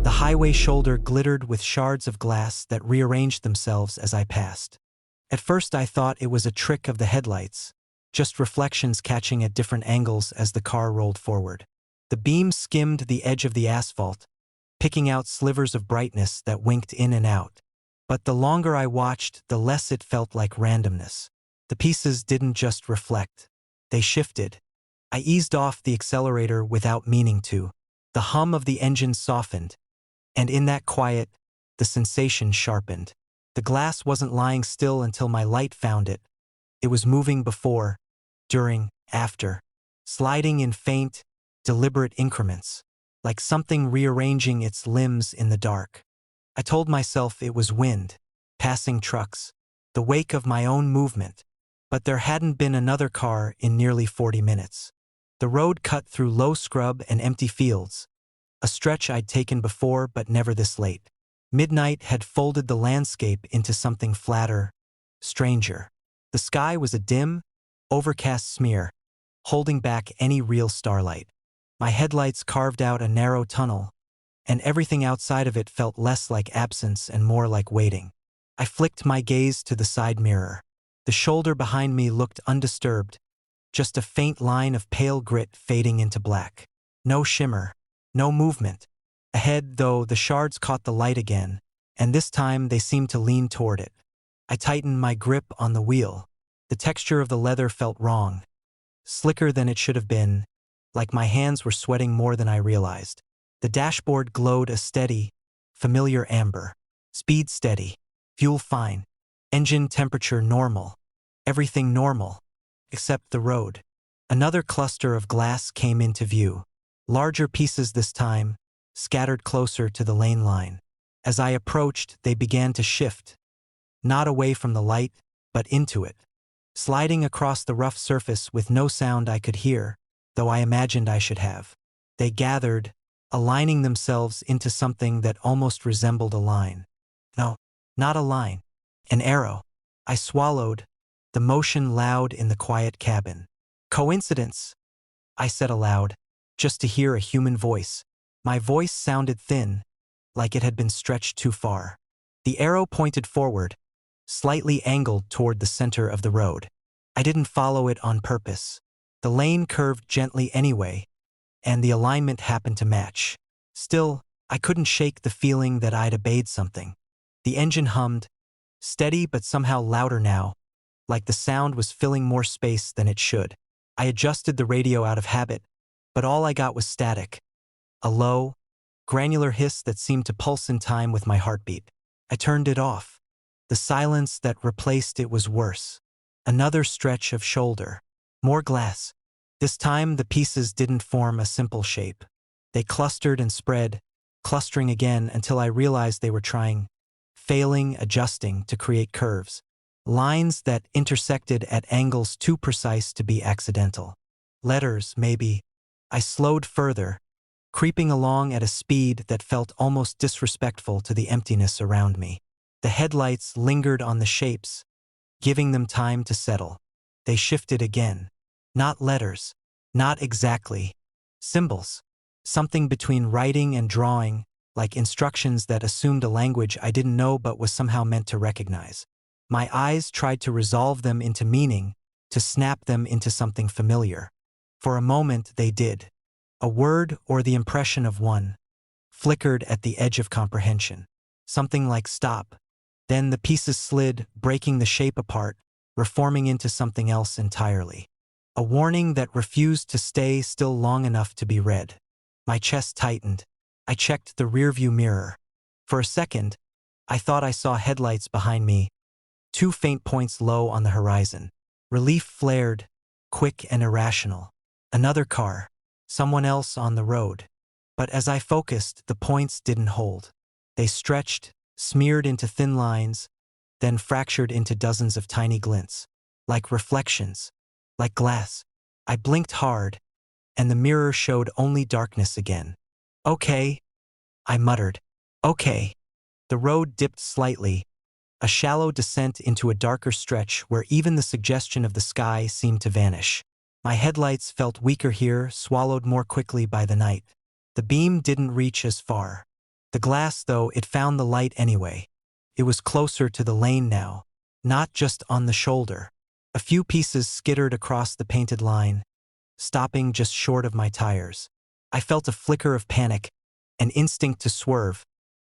The highway shoulder glittered with shards of glass that rearranged themselves as I passed. At first I thought it was a trick of the headlights, just reflections catching at different angles as the car rolled forward. The beam skimmed the edge of the asphalt, picking out slivers of brightness that winked in and out. But the longer I watched, the less it felt like randomness. The pieces didn't just reflect. They shifted. I eased off the accelerator without meaning to. The hum of the engine softened, and in that quiet, the sensation sharpened. The glass wasn't lying still until my light found it. It was moving before, during, after, sliding in faint, deliberate increments, like something rearranging its limbs in the dark. I told myself it was wind, passing trucks, the wake of my own movement, but there hadn't been another car in nearly 40 minutes. The road cut through low scrub and empty fields, a stretch I'd taken before but never this late. Midnight had folded the landscape into something flatter, stranger. The sky was a dim, overcast smear, holding back any real starlight. My headlights carved out a narrow tunnel, and everything outside of it felt less like absence and more like waiting. I flicked my gaze to the side mirror. The shoulder behind me looked undisturbed, just a faint line of pale grit fading into black. No shimmer, no movement. Ahead, though, the shards caught the light again, and this time they seemed to lean toward it. I tightened my grip on the wheel. The texture of the leather felt wrong, slicker than it should have been, like my hands were sweating more than I realized. The dashboard glowed a steady, familiar amber. Speed steady, fuel fine, engine temperature normal, everything normal, except the road. Another cluster of glass came into view, larger pieces this time, scattered closer to the lane line. As I approached, they began to shift, not away from the light, but into it, sliding across the rough surface with no sound I could hear, though I imagined I should have. They gathered, aligning themselves into something that almost resembled a line. No, not a line. An arrow. I swallowed, the motion loud in the quiet cabin. Coincidence? I said aloud, just to hear a human voice. My voice sounded thin, like it had been stretched too far. The arrow pointed forward, slightly angled toward the center of the road. I didn't follow it on purpose. The lane curved gently anyway, and the alignment happened to match. Still, I couldn't shake the feeling that I'd obeyed something. The engine hummed, steady but somehow louder now, like the sound was filling more space than it should. I adjusted the radio out of habit, but all I got was static. A low, granular hiss that seemed to pulse in time with my heartbeat. I turned it off. The silence that replaced it was worse. Another stretch of shoulder. More glass. This time the pieces didn't form a simple shape. They clustered and spread, clustering again until I realized they were trying, failing, adjusting to create curves. Lines that intersected at angles too precise to be accidental. Letters, maybe. I slowed further, creeping along at a speed that felt almost disrespectful to the emptiness around me. The headlights lingered on the shapes, giving them time to settle. They shifted again. Not letters. Not exactly. Symbols. Something between writing and drawing, like instructions that assumed a language I didn't know but was somehow meant to recognize. My eyes tried to resolve them into meaning, to snap them into something familiar. For a moment they did. A word or the impression of one, flickered at the edge of comprehension. Something like stop. Then the pieces slid, breaking the shape apart, reforming into something else entirely. A warning that refused to stay still long enough to be read. My chest tightened. I checked the rearview mirror. For a second, I thought I saw headlights behind me, 2 faint points low on the horizon. Relief flared, quick and irrational. Another car. Someone else on the road. But as I focused, the points didn't hold. They stretched, smeared into thin lines, then fractured into dozens of tiny glints, like reflections, like glass. I blinked hard, and the mirror showed only darkness again. Okay, I muttered. Okay. The road dipped slightly, a shallow descent into a darker stretch where even the suggestion of the sky seemed to vanish. My headlights felt weaker here, swallowed more quickly by the night. The beam didn't reach as far. The glass, though, it found the light anyway. It was closer to the lane now, not just on the shoulder. A few pieces skittered across the painted line, stopping just short of my tires. I felt a flicker of panic, an instinct to swerve,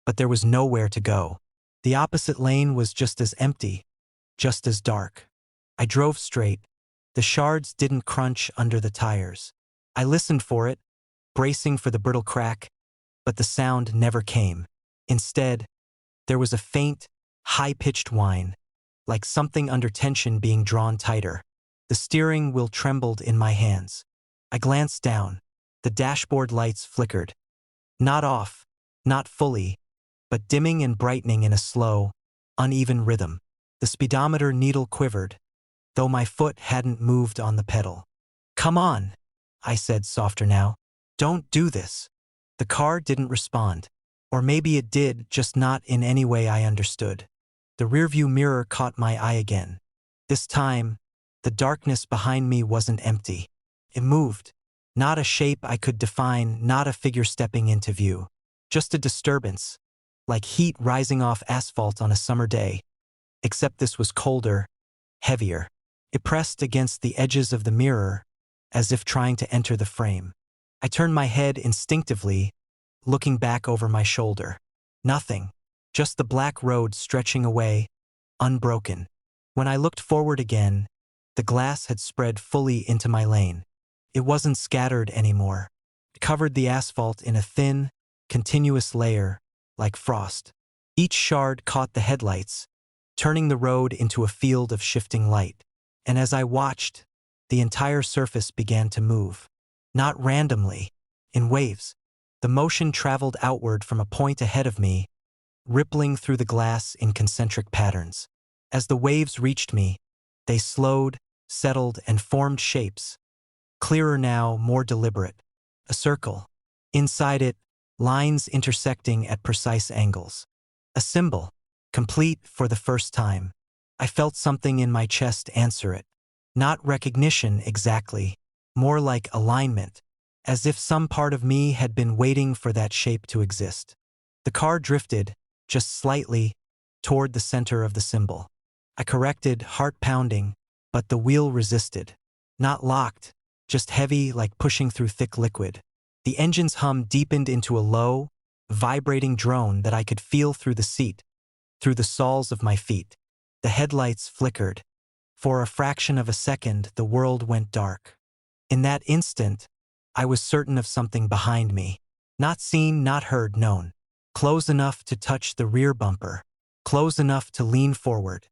but there was nowhere to go. The opposite lane was just as empty, just as dark. I drove straight. The shards didn't crunch under the tires. I listened for it, bracing for the brittle crack, but the sound never came. Instead, there was a faint, high-pitched whine, like something under tension being drawn tighter. The steering wheel trembled in my hands. I glanced down. The dashboard lights flickered. Not off, not fully, but dimming and brightening in a slow, uneven rhythm. The speedometer needle quivered, though my foot hadn't moved on the pedal. "Come on," I said softer now. "Don't do this." The car didn't respond. Or maybe it did, just not in any way I understood. The rearview mirror caught my eye again. This time, the darkness behind me wasn't empty. It moved. Not a shape I could define, not a figure stepping into view. Just a disturbance, like heat rising off asphalt on a summer day. Except this was colder, heavier. It pressed against the edges of the mirror, as if trying to enter the frame. I turned my head instinctively, looking back over my shoulder. Nothing. Just the black road stretching away, unbroken. When I looked forward again, the glass had spread fully into my lane. It wasn't scattered anymore. It covered the asphalt in a thin, continuous layer, like frost. Each shard caught the headlights, turning the road into a field of shifting light. And as I watched, the entire surface began to move. Not randomly, in waves. The motion traveled outward from a point ahead of me, rippling through the glass in concentric patterns. As the waves reached me, they slowed, settled, and formed shapes. Clearer now, more deliberate. A circle. Inside it, lines intersecting at precise angles. A symbol, complete for the first time. I felt something in my chest answer it. Not recognition exactly, more like alignment, as if some part of me had been waiting for that shape to exist. The car drifted, just slightly, toward the center of the symbol. I corrected, heart pounding, but the wheel resisted. Not locked, just heavy like pushing through thick liquid. The engine's hum deepened into a low, vibrating drone that I could feel through the seat, through the soles of my feet. The headlights flickered. For a fraction of a second, the world went dark. In that instant, I was certain of something behind me. Not seen, not heard, known. Close enough to touch the rear bumper. Close enough to lean forward.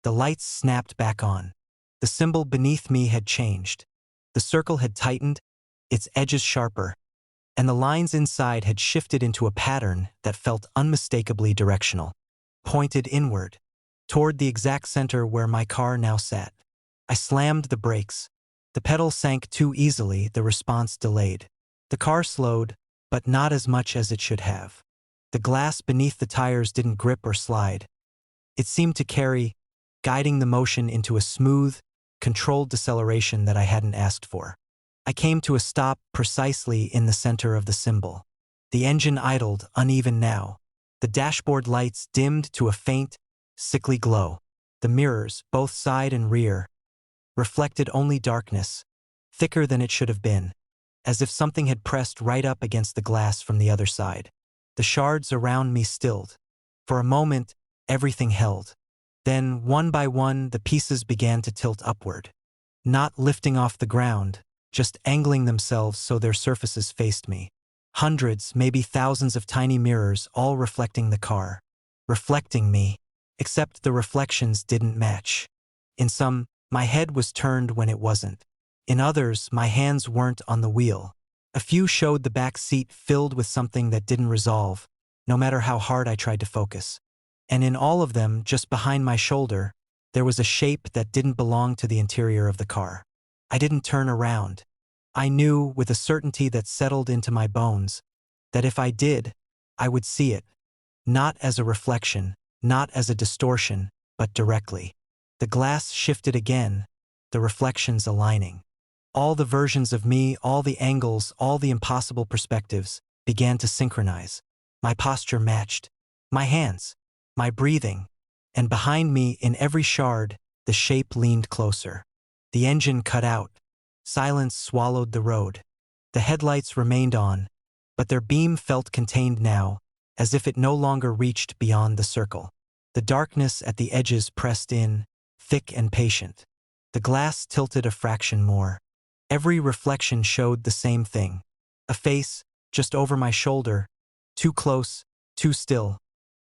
The lights snapped back on. The symbol beneath me had changed. The circle had tightened, its edges sharper, and the lines inside had shifted into a pattern that felt unmistakably directional. Pointed inward, toward the exact center where my car now sat. I slammed the brakes. The pedal sank too easily, the response delayed. The car slowed, but not as much as it should have. The glass beneath the tires didn't grip or slide. It seemed to carry, guiding the motion into a smooth, controlled deceleration that I hadn't asked for. I came to a stop precisely in the center of the symbol. The engine idled, uneven now. The dashboard lights dimmed to a faint, sickly glow. The mirrors, both side and rear, reflected only darkness, thicker than it should have been, as if something had pressed right up against the glass from the other side. The shards around me stilled. For a moment, everything held. Then, one by one, the pieces began to tilt upward. Not lifting off the ground, just angling themselves so their surfaces faced me. Hundreds, maybe thousands of tiny mirrors, all reflecting the car. Reflecting me, except the reflections didn't match. In some, my head was turned when it wasn't. In others, my hands weren't on the wheel. A few showed the back seat filled with something that didn't resolve, no matter how hard I tried to focus. And in all of them, just behind my shoulder, there was a shape that didn't belong to the interior of the car. I didn't turn around. I knew, with a certainty that settled into my bones, that if I did, I would see it. Not as a reflection, not as a distortion, but directly. The glass shifted again, the reflections aligning. All the versions of me, all the angles, all the impossible perspectives, began to synchronize. My posture matched. My hands, my breathing, and behind me in every shard, the shape leaned closer. The engine cut out. Silence swallowed the road. The headlights remained on, but their beam felt contained now, as if it no longer reached beyond the circle. The darkness at the edges pressed in, thick and patient. The glass tilted a fraction more. Every reflection showed the same thing. A face, just over my shoulder, too close, too still,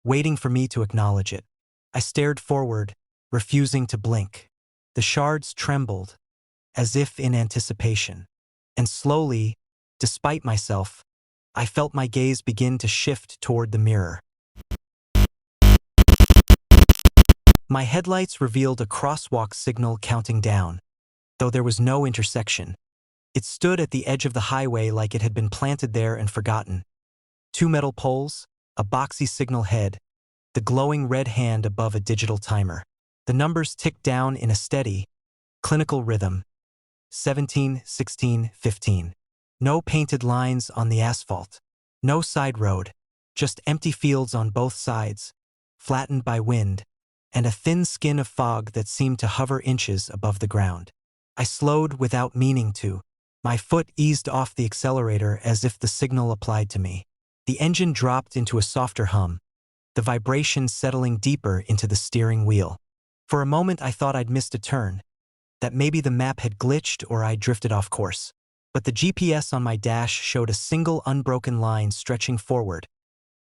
waiting for me to acknowledge it. I stared forward, refusing to blink. The shards trembled, as if in anticipation. And slowly, despite myself, I felt my gaze begin to shift toward the mirror. My headlights revealed a crosswalk signal counting down, though there was no intersection. It stood at the edge of the highway like it had been planted there and forgotten. Two metal poles, a boxy signal head, the glowing red hand above a digital timer. The numbers ticked down in a steady, clinical rhythm. 17, 16, 15. No painted lines on the asphalt. No side road. Just empty fields on both sides, flattened by wind, and a thin skin of fog that seemed to hover inches above the ground. I slowed without meaning to. My foot eased off the accelerator as if the signal applied to me. The engine dropped into a softer hum, the vibration settling deeper into the steering wheel. For a moment I thought I'd missed a turn, that maybe the map had glitched or I drifted off course. But the GPS on my dash showed a single unbroken line stretching forward,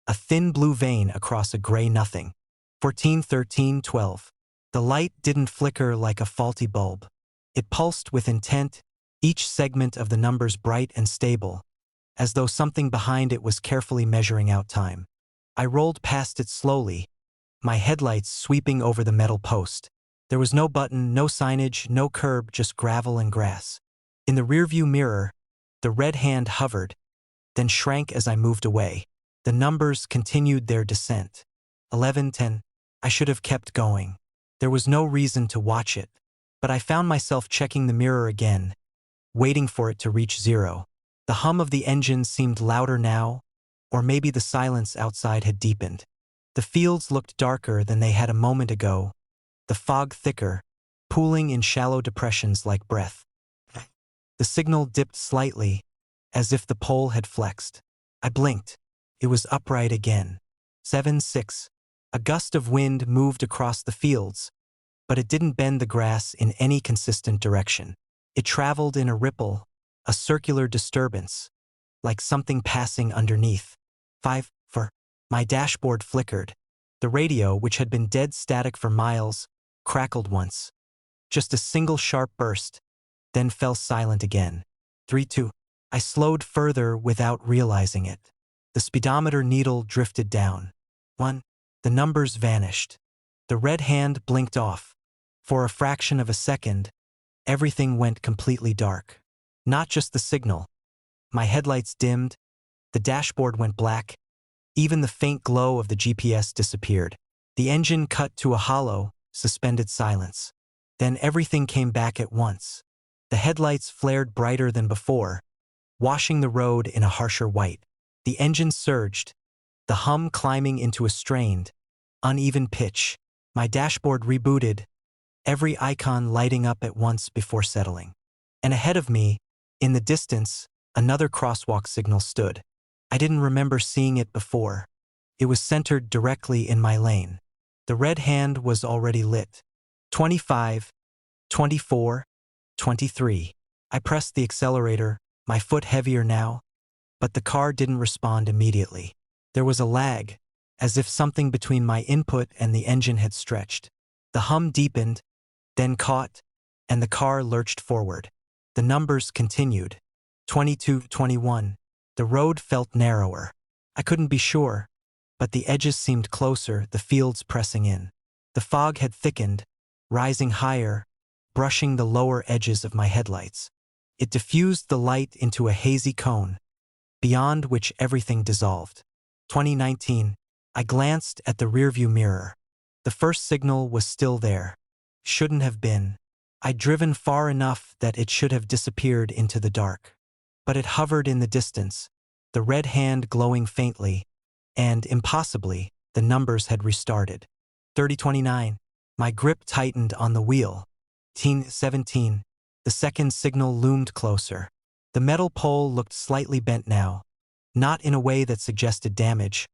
a thin blue vein across a gray nothing. 14, 13, 12. The light didn't flicker like a faulty bulb. It pulsed with intent, each segment of the numbers bright and stable, as though something behind it was carefully measuring out time. I rolled past it slowly, my headlights sweeping over the metal post. There was no button, no signage, no curb, just gravel and grass. In the rearview mirror, the red hand hovered, then shrank as I moved away. The numbers continued their descent. 11, 10. I should have kept going. There was no reason to watch it, but I found myself checking the mirror again, waiting for it to reach 0. The hum of the engine seemed louder now, or maybe the silence outside had deepened. The fields looked darker than they had a moment ago, the fog thicker, pooling in shallow depressions like breath. The signal dipped slightly, as if the pole had flexed. I blinked. It was upright again. 7, 6. A gust of wind moved across the fields, but it didn't bend the grass in any consistent direction. It traveled in a ripple, a circular disturbance, like something passing underneath. 5, 4. My dashboard flickered. The radio, which had been dead static for miles, crackled once. Just a single sharp burst, then fell silent again. 3, 2. I slowed further without realizing it. The speedometer needle drifted down. 1. The numbers vanished. The red hand blinked off. For a fraction of a second, everything went completely dark. Not just the signal. My headlights dimmed, the dashboard went black, even the faint glow of the GPS disappeared. The engine cut to a hollow, suspended silence. Then everything came back at once. The headlights flared brighter than before, washing the road in a harsher white. The engine surged, the hum climbing into a strained, uneven pitch. My dashboard rebooted, every icon lighting up at once before settling. And ahead of me, in the distance, another crosswalk signal stood. I didn't remember seeing it before. It was centered directly in my lane. The red hand was already lit. 25, 24, 23. I pressed the accelerator, my foot heavier now, but the car didn't respond immediately. There was a lag, as if something between my input and the engine had stretched. The hum deepened, then caught, and the car lurched forward. The numbers continued. 22, 21. The road felt narrower. I couldn't be sure, but the edges seemed closer, the fields pressing in. The fog had thickened, rising higher, brushing the lower edges of my headlights. It diffused the light into a hazy cone, beyond which everything dissolved. 2019. I glanced at the rearview mirror. The first signal was still there. Shouldn't have been. I'd driven far enough that it should have disappeared into the dark. But it hovered in the distance, the red hand glowing faintly, and, impossibly, the numbers had restarted. 30:29. My grip tightened on the wheel. 17. The second signal loomed closer. The metal pole looked slightly bent now, not in a way that suggested damage,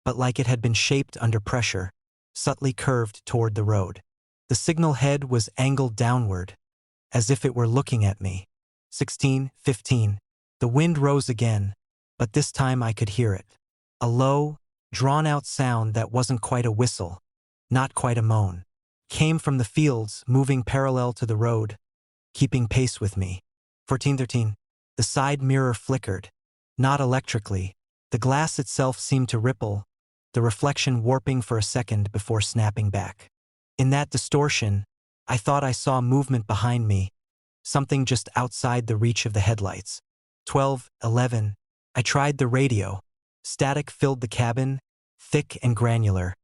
but like it had been shaped under pressure, subtly curved toward the road. The signal head was angled downward, as if it were looking at me. 16:15. The wind rose again, but this time I could hear it. A low, drawn-out sound that wasn't quite a whistle, not quite a moan, came from the fields moving parallel to the road, keeping pace with me. 14:13. The side mirror flickered, not electrically. The glass itself seemed to ripple, the reflection warping for a second before snapping back. In that distortion, I thought I saw movement behind me, something just outside the reach of the headlights. 12:11. I tried the radio. Static filled the cabin, thick and granular,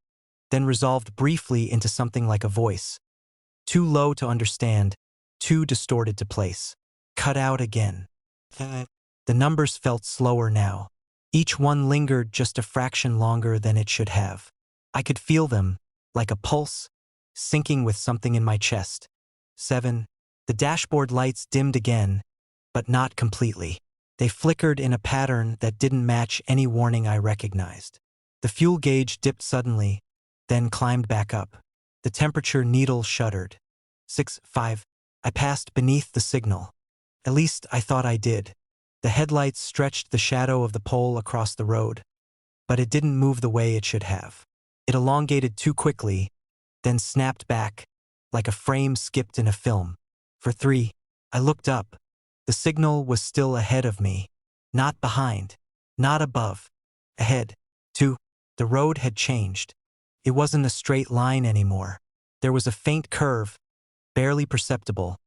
then resolved briefly into something like a voice. Too low to understand, too distorted to place. Cut out again. The numbers felt slower now. Each one lingered just a fraction longer than it should have. I could feel them, like a pulse, syncing with something in my chest. 7. The dashboard lights dimmed again, but not completely. They flickered in a pattern that didn't match any warning I recognized. The fuel gauge dipped suddenly, then climbed back up. The temperature needle shuddered. 6:5. I passed beneath the signal. At least I thought I did. The headlights stretched the shadow of the pole across the road, but it didn't move the way it should have. It elongated too quickly, then snapped back, like a frame skipped in a film. For 3, I looked up. The signal was still ahead of me, not behind, not above, ahead. 2, the road had changed. It wasn't a straight line anymore. There was a faint curve, barely perceptible,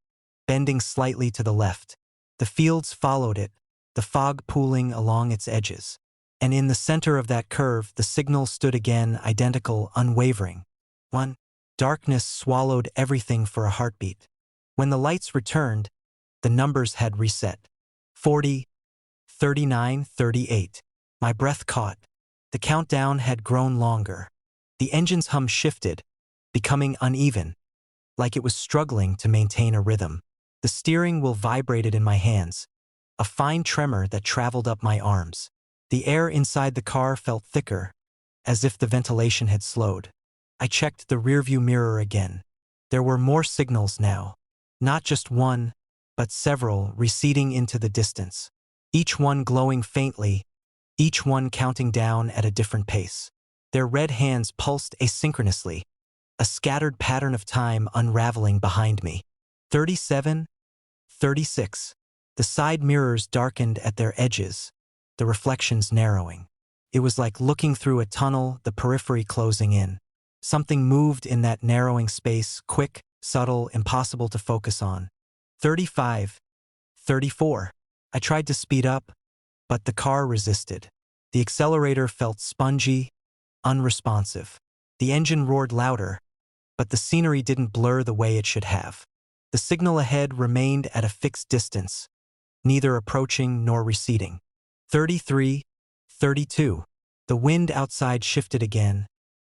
bending slightly to the left. The fields followed it, the fog pooling along its edges. And in the center of that curve, the signal stood again, identical, unwavering. 1. Darkness swallowed everything for a heartbeat. When the lights returned, the numbers had reset. 40, 39, 38. My breath caught. The countdown had grown longer. The engine's hum shifted, becoming uneven, like it was struggling to maintain a rhythm. The steering wheel vibrated in my hands, a fine tremor that traveled up my arms. The air inside the car felt thicker, as if the ventilation had slowed. I checked the rearview mirror again. There were more signals now. Not just one, but several receding into the distance. Each one glowing faintly, each one counting down at a different pace. Their red hands pulsed asynchronously, a scattered pattern of time unraveling behind me. 37, 36. The side mirrors darkened at their edges, the reflections narrowing. It was like looking through a tunnel, the periphery closing in. Something moved in that narrowing space, quick, subtle, impossible to focus on. 35, 34. I tried to speed up, but the car resisted. The accelerator felt spongy, unresponsive. The engine roared louder, but the scenery didn't blur the way it should have. The signal ahead remained at a fixed distance, neither approaching nor receding. 33, 32. The wind outside shifted again,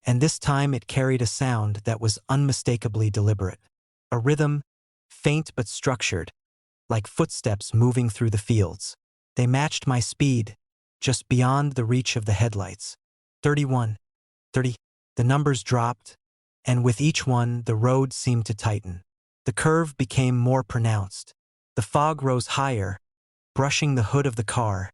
and this time it carried a sound that was unmistakably deliberate. A rhythm, faint but structured, like footsteps moving through the fields. They matched my speed, just beyond the reach of the headlights. 31, 30. The numbers dropped, and with each one, the road seemed to tighten. The curve became more pronounced. The fog rose higher, brushing the hood of the car,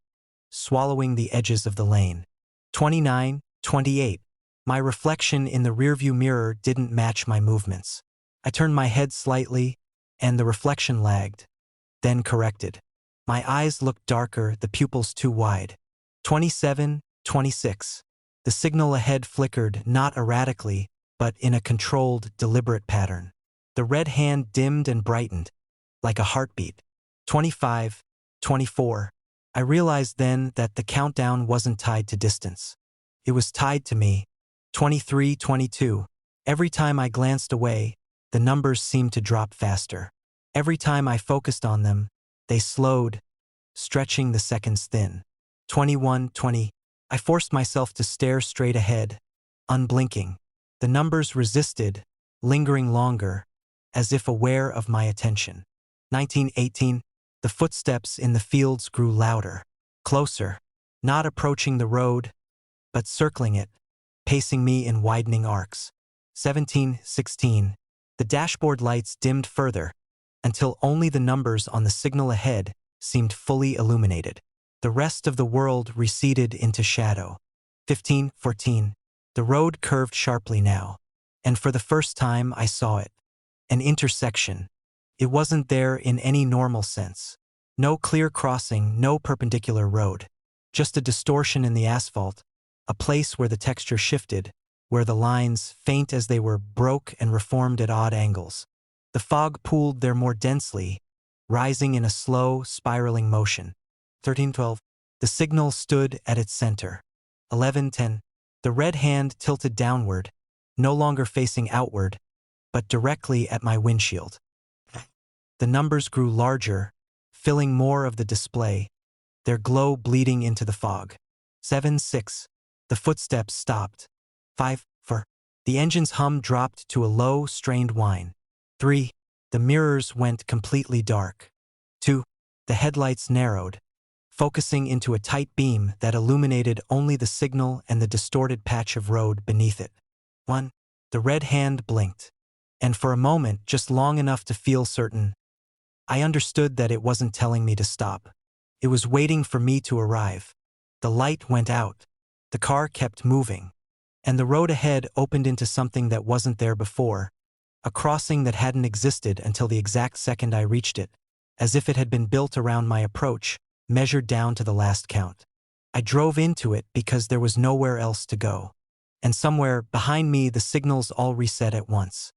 swallowing the edges of the lane. 29, 28. My reflection in the rearview mirror didn't match my movements. I turned my head slightly, and the reflection lagged, then corrected. My eyes looked darker, the pupils too wide. 27, 26. The signal ahead flickered, not erratically, but in a controlled, deliberate pattern. The red hand dimmed and brightened, like a heartbeat. 25, 24. I realized then that the countdown wasn't tied to distance. It was tied to me. 23, 22. Every time I glanced away, the numbers seemed to drop faster. Every time I focused on them, they slowed, stretching the seconds thin. 21:20. I forced myself to stare straight ahead, unblinking. The numbers resisted, lingering longer, as if aware of my attention. 19:18. The footsteps in the fields grew louder, closer, not approaching the road, but circling it, pacing me in widening arcs. 17:16. The dashboard lights dimmed further, until only the numbers on the signal ahead seemed fully illuminated. The rest of the world receded into shadow. 15:14. The road curved sharply now, and for the first time I saw it. An intersection. It wasn't there in any normal sense. No clear crossing, no perpendicular road. Just a distortion in the asphalt, a place where the texture shifted, where the lines, faint as they were, broke and reformed at odd angles. The fog pooled there more densely, rising in a slow, spiraling motion. 13:12. The signal stood at its center. 11:10. The red hand tilted downward, no longer facing outward, but directly at my windshield. The numbers grew larger, filling more of the display, their glow bleeding into the fog. 7:6. The footsteps stopped. 5:4. The engine's hum dropped to a low, strained whine. 3. The mirrors went completely dark. 2. The headlights narrowed, focusing into a tight beam that illuminated only the signal and the distorted patch of road beneath it. 1. The red hand blinked, and for a moment, just long enough to feel certain, I understood that it wasn't telling me to stop. It was waiting for me to arrive. The light went out. The car kept moving, and the road ahead opened into something that wasn't there before, a crossing that hadn't existed until the exact second I reached it, as if it had been built around my approach, measured down to the last count. I drove into it because there was nowhere else to go, and somewhere behind me the signals all reset at once.